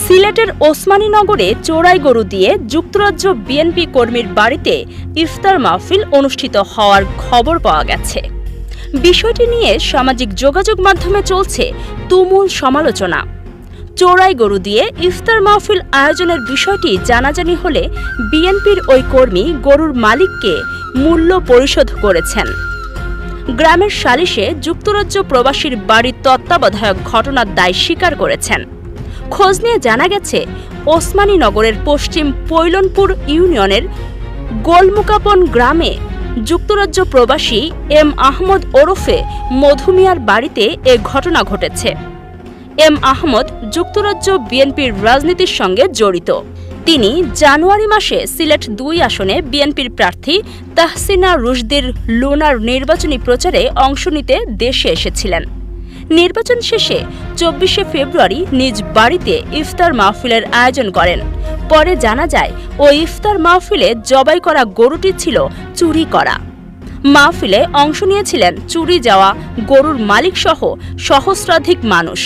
সিলেটের ওসমানীনগরে চোরাই গরু দিয়ে যুক্তরাজ্য বিএনপি কর্মীর বাড়িতে ইফতার মাহফিল অনুষ্ঠিত হওয়ার খবর পাওয়া গেছে। বিষয়টি নিয়ে সামাজিক যোগাযোগ মাধ্যমে চলছে তুমুল সমালোচনা। চোরাই গরু দিয়ে ইফতার মাহফিল আয়োজনের বিষয়টি জানাজানি হলে বিএনপির ওই কর্মী গরুর মালিককে মূল্য পরিশোধ করেছেন। গ্রামের সালিশে যুক্তরাজ্য প্রবাসীর বাড়ির তত্ত্বাবধায়ক ঘটনার দায় স্বীকার করেছেন। খোঁজ নিয়ে জানা গেছে, ওসমানীনগরের পশ্চিম পৈলনপুর ইউনিয়নের গোলমুকাপন গ্রামে যুক্তরাজ্য প্রবাসী এম আহমদ ওরফে মধুমিয়ার বাড়িতে এ ঘটনা ঘটেছে। এম আহমদ যুক্তরাজ্য বিএনপির রাজনীতির সঙ্গে জড়িত। তিনি জানুয়ারি মাসে সিলেট ২ আসনে বিএনপির প্রার্থী তাহসিনা রুশদীর লুনার নির্বাচনী প্রচারে অংশ নিতে দেশে এসেছিলেন। নির্বাচন শেষে ২৪শে ফেব্রুয়ারি নিজ বাড়িতে ইফতার মাহফিলের আয়োজন করেন। পরে জানা যায়, ওই ইফতার মাহফিলে জবাই করা গরুটি ছিল চুরি করা। মাহফিলে অংশ নিয়েছিলেন চুরি যাওয়া গরুর মালিকসহ সহস্রাধিক মানুষ।